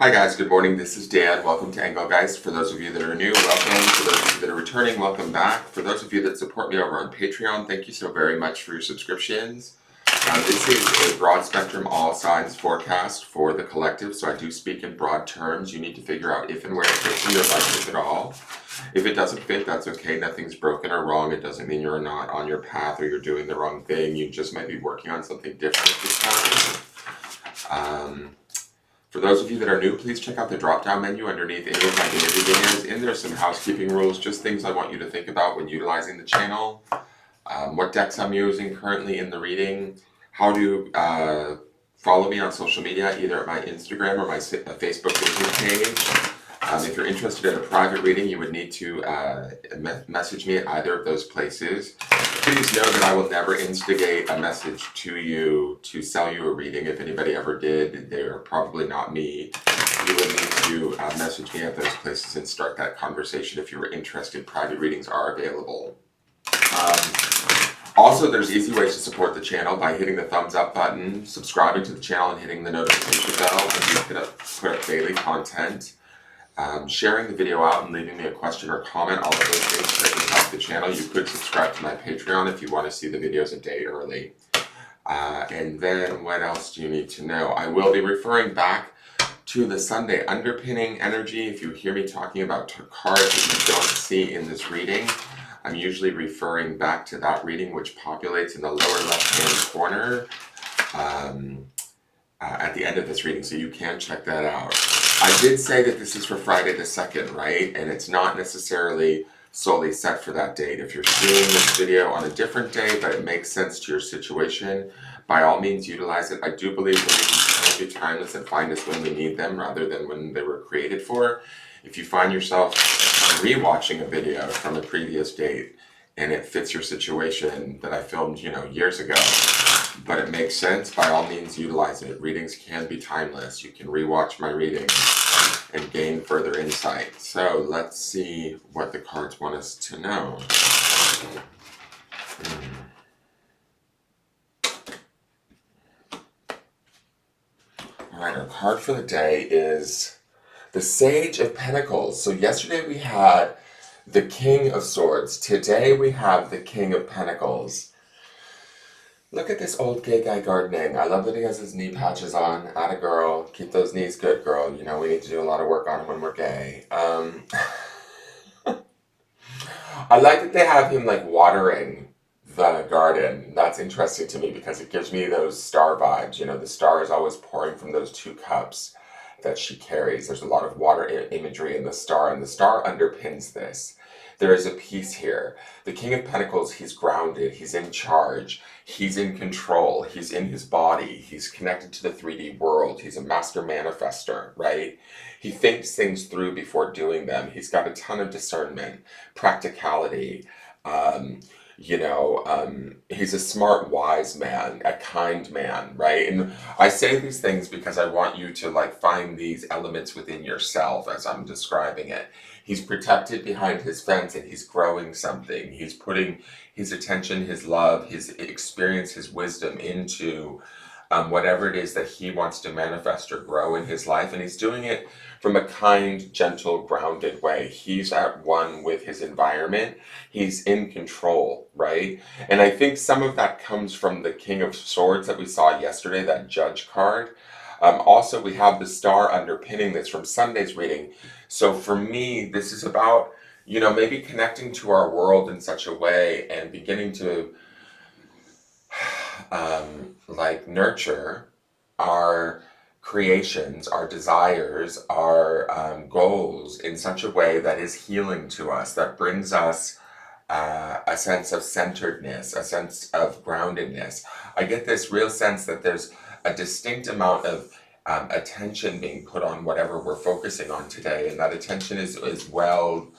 Hi guys, good morning. This is Dan. Welcome to Engelgeist. For those of you that are new, welcome. For those of you that are returning, welcome back. For those of you that support me over on Patreon, thank you so very much for your subscriptions. This is a broad spectrum all signs forecast for the collective, so I do speak in broad terms. You need to figure out if and where it fits in your life, if at all. If it doesn't fit, that's okay. Nothing's broken or wrong. It doesn't mean you're not on your path or you're doing the wrong thing. You just might be working on something different at this time. For those of you that are new, please check out the drop-down menu underneath any of my interview videos. And there's some housekeeping rules, just things I want you to think about when utilizing the channel. What decks I'm using currently in the reading. How to follow me on social media, either at my Instagram or my Facebook business page. If you're interested in a private reading, you would need to message me at either of those places. Please know that I will never instigate a message to you to sell you a reading. If anybody ever did, they're probably not me. You would need to message me at those places and start that conversation if you were interested. Private readings are available. Also, there's easy ways to support the channel by hitting the thumbs up button, subscribing to the channel, and hitting the notification bell as we put up daily content. Sharing the video out and leaving me a question or comment, all of those things greatly help the channel. You could subscribe to my Patreon if you want to see the videos a day early. And then what else do you need to know? I will be referring back to the Sunday underpinning energy. If you hear me talking about cards that you don't see in this reading, I'm usually referring back to that reading, which populates in the lower left-hand corner at the end of this reading, so you can check that out. I did say that this is for Friday the 2nd, right? And it's not necessarily solely set for that date. If you're seeing this video on a different day, but it makes sense to your situation, by all means utilize it. I do believe the readings can be timeless and find us when we need them rather than when they were created for. If you find yourself rewatching a video from a previous date and it fits your situation that I filmed, years ago, but it makes sense, by all means utilize it. Readings can be timeless. You can rewatch my readings and gain further insight. So let's see what the cards want us to know. Alright, our card for the day is the Sage of Pentacles. So yesterday we had the King of Swords. Today we have the King of Pentacles. Look at this old gay guy gardening. I love that he has his knee patches on. Atta girl. Keep those knees good, girl. We need to do a lot of work on them when we're gay. I like that they have him watering the garden. That's interesting to me because it gives me those star vibes. The star is always pouring from those two cups that she carries. There's a lot of water imagery in the star, and the star underpins this. There is a piece here. The King of Pentacles, he's grounded, he's in charge, he's in control, he's in his body, he's connected to the 3D world, he's a master manifester, right? He thinks things through before doing them. He's got a ton of discernment, practicality. He's a smart, wise man, a kind man, right? And I say these things because I want you to find these elements within yourself as I'm describing it. He's protected behind his fence and he's growing something. He's putting his attention, his love, his experience, his wisdom into whatever it is that he wants to manifest or grow in his life. And he's doing it from a kind, gentle, grounded way. He's at one with his environment. He's in control, right? And I think some of that comes from the King of Swords that we saw yesterday, that Judge card. Also, we have the star underpinning this from Sunday's reading. So for me, this is about, maybe connecting to our world in such a way and beginning to nurture our creations, our desires, our goals in such a way that is healing to us, that brings us a sense of centeredness, a sense of groundedness. I get this real sense that there's a distinct amount of attention being put on whatever we're focusing on today, and that attention is well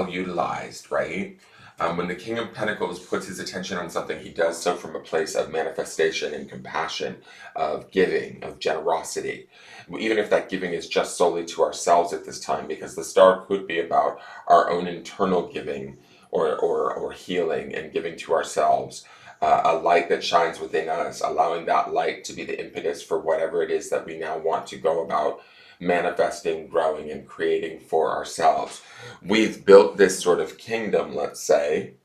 utilized, right? When the King of Pentacles puts his attention on something, he does so from a place of manifestation and compassion, of giving, of generosity. Even if that giving is just solely to ourselves at this time, because the star could be about our own internal giving or healing and giving to ourselves. A light that shines within us, allowing that light to be the impetus for whatever it is that we now want to go about manifesting, growing, and creating for ourselves. We've built this sort of kingdom, let's say,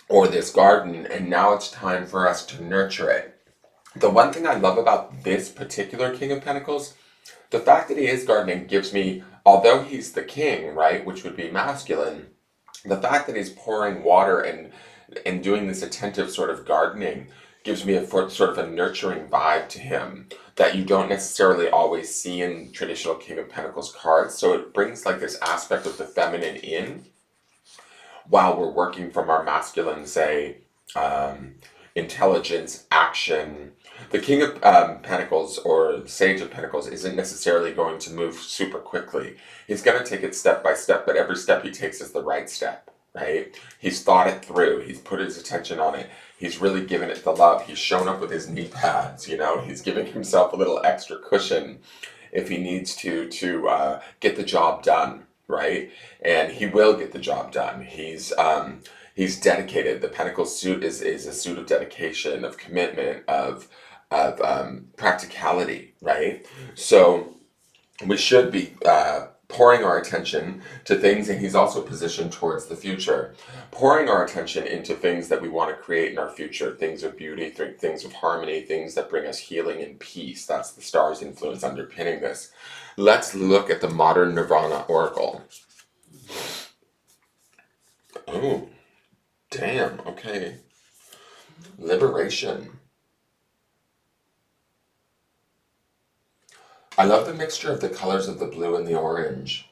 or this garden, and now it's time for us to nurture it. The one thing I love about this particular King of Pentacles, the fact that he is gardening gives me, although he's the king, right, which would be masculine, the fact that he's pouring water and doing this attentive sort of gardening gives me a sort of a nurturing vibe to him that you don't necessarily always see in traditional King of Pentacles cards. So it brings like this aspect of the feminine in while we're working from our masculine, say, intelligence, action. The King of Pentacles or Sage of Pentacles isn't necessarily going to move super quickly. He's going to take it step by step, but every step he takes is the right step, right? He's thought it through. He's put his attention on it. He's really given it the love. He's shown up with his knee pads, you know? He's giving himself a little extra cushion if he needs to get the job done, right? And he will get the job done. He's dedicated. The Pentacle suit is a suit of dedication, of commitment, of practicality, right? So we should be pouring our attention to things, and he's also positioned towards the future, pouring our attention into things that we want to create in our future, things of beauty, things of harmony, things that bring us healing and peace. That's the star's influence underpinning this. Let's look at the modern Nirvana oracle. Oh, damn, okay. Liberation. I love the mixture of the colors of the blue and the orange.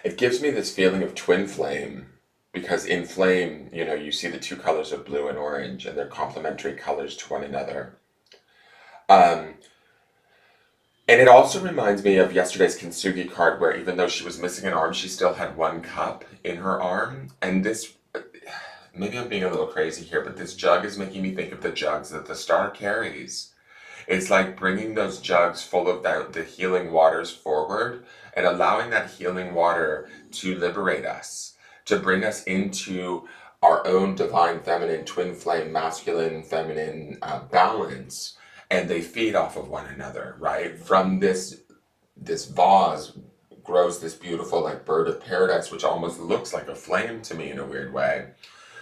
It gives me this feeling of twin flame, because in flame, you know, you see the two colors of blue and orange, and they're complementary colors to one another. Um, and it also reminds me of yesterday's Kintsugi card, where even though she was missing an arm, she still had one cup in her arm. And this, maybe I'm being a little crazy here, but this jug is making me think of the jugs that the star carries. It's like bringing those jugs full of the healing waters forward and allowing that healing water to liberate us, to bring us into our own divine feminine, twin flame, masculine, feminine balance. And they feed off of one another, right? From this vase grows this beautiful like bird of paradise, which almost looks like a flame to me in a weird way.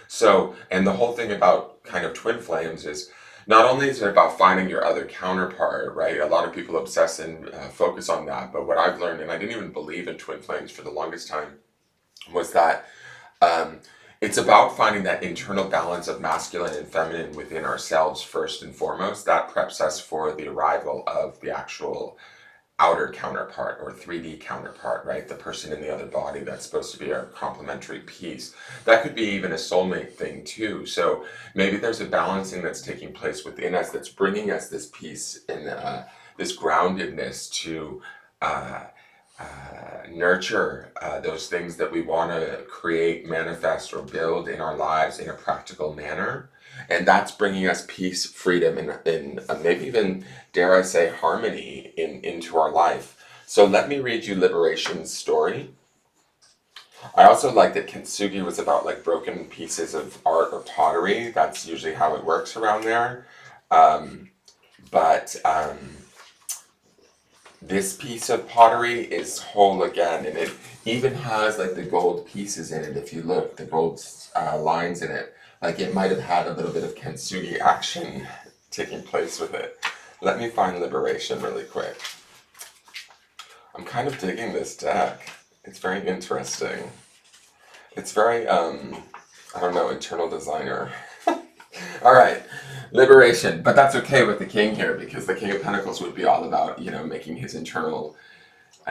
So, and the whole thing about kind of twin flames is not only is it about finding your other counterpart, right? A lot of people obsess and focus on that. But what I've learned, and I didn't even believe in twin flames for the longest time, was that um, it's about finding that internal balance of masculine and feminine within ourselves first and foremost. That preps us for the arrival of the actual outer counterpart or 3D counterpart, right? The person in the other body that's supposed to be our complementary piece. That could be even a soulmate thing too. So maybe there's a balancing that's taking place within us that's bringing us this peace and this groundedness to nurture those things that we want to create, manifest, or build in our lives in a practical manner. And that's bringing us peace, freedom, and maybe even, dare I say, harmony into our life. So let me read you Liberation's story. I also like that Kintsugi was about like broken pieces of art or pottery. That's usually how it works around there. But this piece of pottery is whole again, and it even has like the gold pieces in it. If you look, the gold lines in it, like it might have had a little bit of Kintsugi action taking place with it. Let me find Liberation really quick. I'm kind of digging this deck. It's very interesting. It's very, I don't know, internal designer. All right, Liberation. But that's okay with the king here, because the King of Pentacles would be all about, you know, making his internal,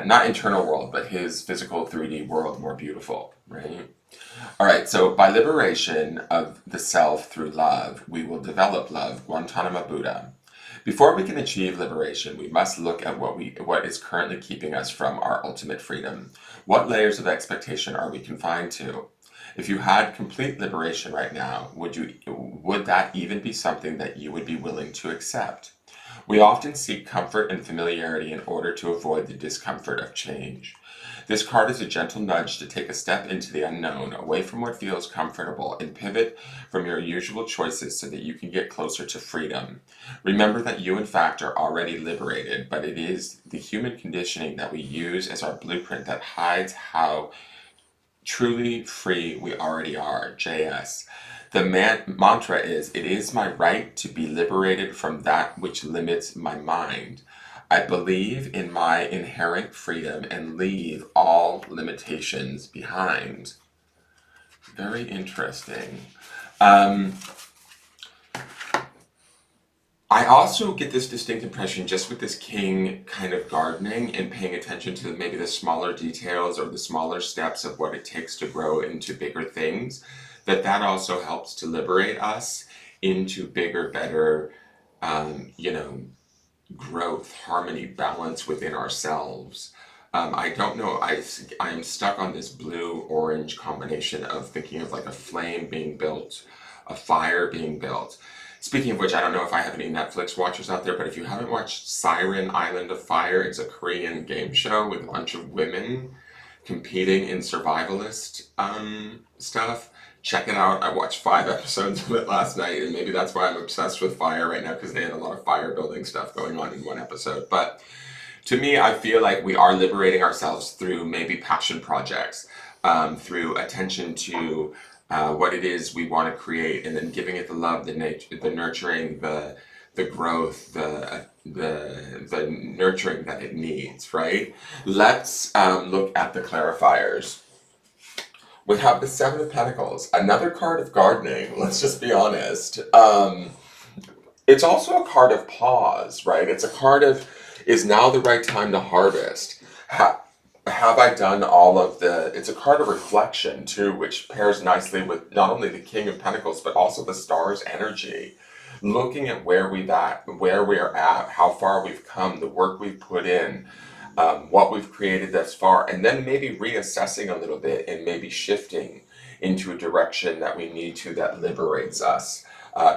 not internal world, but his physical 3D world more beautiful, right? All right, so by liberation of the self through love, we will develop love, Guantanamo Buddha. Before we can achieve liberation, we must look at what is currently keeping us from our ultimate freedom. What layers of expectation are we confined to? If you had complete liberation right now, would that even be something that you would be willing to accept? We often seek comfort and familiarity in order to avoid the discomfort of change. This card is a gentle nudge to take a step into the unknown, away from what feels comfortable, and pivot from your usual choices so that you can get closer to freedom. Remember that you, in fact, are already liberated, but it is the human conditioning that we use as our blueprint that hides how truly free we already are. JS. The mantra is, it is my right to be liberated from that which limits my mind. I believe in my inherent freedom and leave all limitations behind. Very interesting. I also get this distinct impression just with this king kind of gardening and paying attention to maybe the smaller details or the smaller steps of what it takes to grow into bigger things, that also helps to liberate us into bigger, better, you know, growth, harmony, balance within ourselves. I don't know, I'm stuck on this blue-orange combination of thinking of like a flame being built, a fire being built. Speaking of which, I don't know if I have any Netflix watchers out there, but if you haven't watched Siren Island of Fire, it's a Korean game show with a bunch of women competing in survivalist stuff. Check it out. I watched 5 episodes of it last night, and maybe that's why I'm obsessed with fire right now, because they had a lot of fire building stuff going on in one episode. But to me, I feel like we are liberating ourselves through maybe passion projects, through attention to what it is we want to create, and then giving it the love, the nature, the nurturing, the growth, the nurturing that it needs. Right. Let's look at the clarifiers. We have the Seven of Pentacles, another card of gardening. Let's just be honest. It's also a card of pause, right? It's a card of, is now the right time to harvest? Have I done all of it's a card of reflection too, which pairs nicely with not only the King of Pentacles, but also the Star's energy. Looking at where we're at, how far we've come, the work we've put in, what we've created thus far, and then maybe reassessing a little bit and maybe shifting into a direction that we need to, that liberates us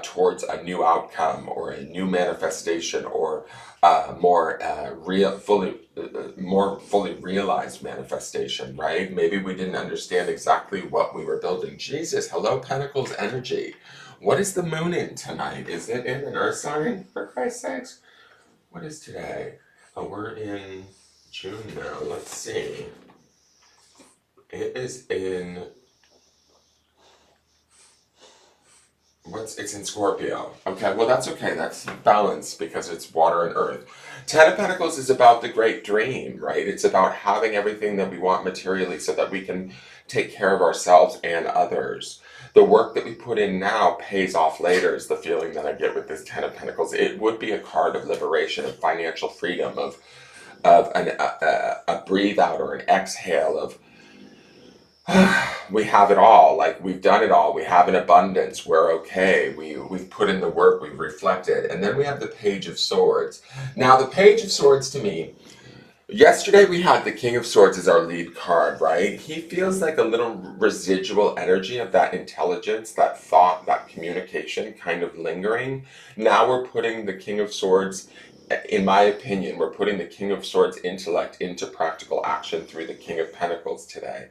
towards a new outcome or a new manifestation, or more fully realized manifestation. Right? Maybe we didn't understand exactly what we were building. Jesus, hello, Pentacles energy. What is the moon in tonight? Is it in an earth sign, for Christ's sakes? What is today? Oh, we're in June now. Let's see. It is in it's in Scorpio. Okay, well that's okay. That's balanced because it's water and earth. Ten of Pentacles is about the great dream, right? It's about having everything that we want materially so that we can take care of ourselves and others. The work that we put in now pays off later, is the feeling that I get with this Ten of Pentacles. It would be a card of liberation, of financial freedom, of a breathe out or an exhale of we have it all, like we've done it all, we have an abundance, we're okay, we've put in the work, we've reflected. And then we have the Page of Swords. Now the Page of Swords, to me, yesterday we had the King of Swords as our lead card, right? He feels like a little residual energy of that intelligence, that thought, that communication kind of lingering. Now we're putting the King of Swords, in my opinion, we're putting the King of Swords intellect into practical action through the King of Pentacles today.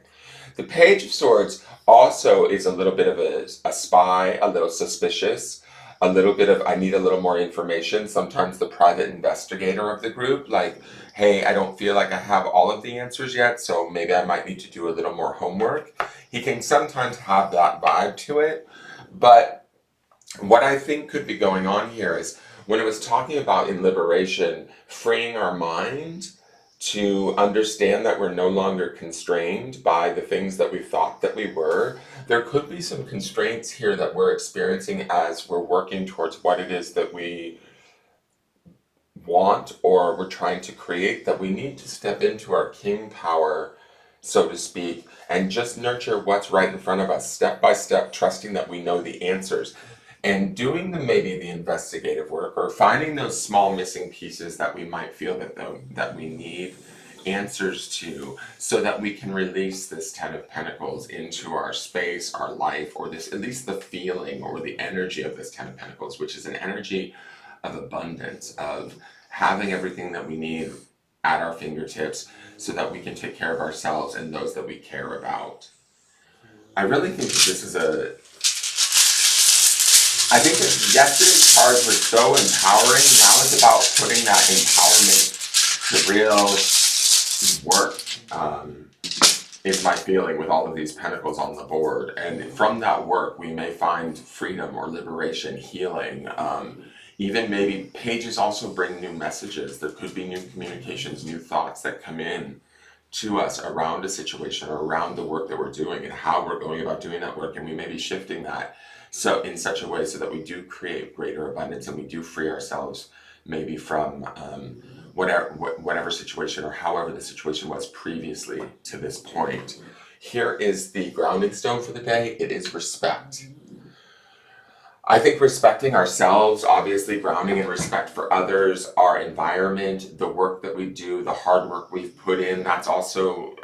The Page of Swords also is a little bit of a spy, a little suspicious, a little bit of, I need a little more information. Sometimes the private investigator of the group, like, hey, I don't feel like I have all of the answers yet, so maybe I might need to do a little more homework. He can sometimes have that vibe to it. But what I think could be going on here is, when it was talking about in liberation, freeing our mind to understand that we're no longer constrained by the things that we thought that we were, there could be some constraints here that we're experiencing as we're working towards what it is that we want or we're trying to create, that we need to step into our king power, so to speak, and just nurture what's right in front of us, step by step, trusting that we know the answers. And doing maybe the investigative work, or finding those small missing pieces that we might feel that we need answers to, so that we can release this Ten of Pentacles into our space, our life, or this, at least the feeling or the energy of this Ten of Pentacles, which is an energy of abundance, of having everything that we need at our fingertips so that we can take care of ourselves and those that we care about. I really think that this is I think that yesterday's cards were so empowering. Now it's about putting that empowerment to real work, is my feeling with all of these pentacles on the board. And from that work, we may find freedom or liberation, healing. Even maybe pages also bring new messages. There could be new communications, new thoughts that come in to us around a situation or around the work that we're doing and how we're going about doing that work. And we may be shifting that so in such a way so that we do create greater abundance and we do free ourselves maybe from whatever situation or however the situation was previously to this point. Here is the grounding stone for the day. It is respect. I think respecting ourselves, obviously grounding in respect for others, our environment, the work that we do, the hard work we've put in, that's also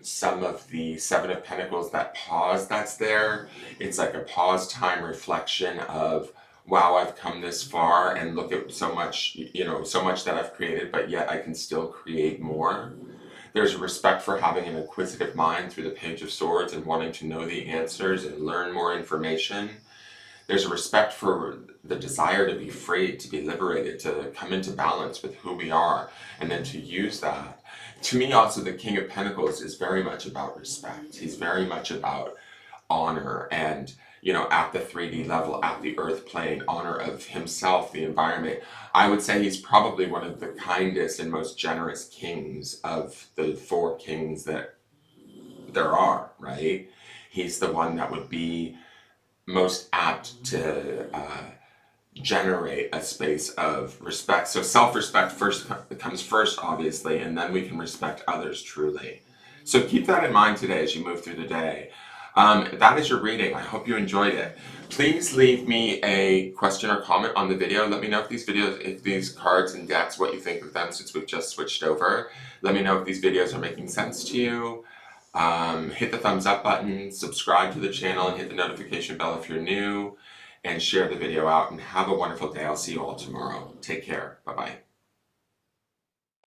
some of the Seven of Pentacles, that pause that's there. It's like a pause time reflection of, wow, I've come this far and look at so much, so much that I've created, but yet I can still create more. There's a respect for having an inquisitive mind through the Page of Swords and wanting to know the answers and learn more information. There's a respect for the desire to be free, to be liberated, to come into balance with who we are, and then to use that. To me, also, the King of Pentacles is very much about respect. He's very much about honor and, at the 3D level, at the earth plane, honor of himself, the environment. I would say he's probably one of the kindest and most generous kings of the 4 kings that there are, right? He's the one that would be most apt to generate a space of respect. So self-respect first comes first, obviously, and then we can respect others truly. So keep that in mind today as you move through the day. That is your reading. I hope you enjoyed it. Please leave me a question or comment on the video. Let me know if these cards and decks, what you think of them since we've just switched over. Let me know if these videos are making sense to you. Hit the thumbs up button, subscribe to the channel, and hit the notification bell if you're new, and share the video out, and have a wonderful day. I'll see you all tomorrow. Take care. Bye-bye.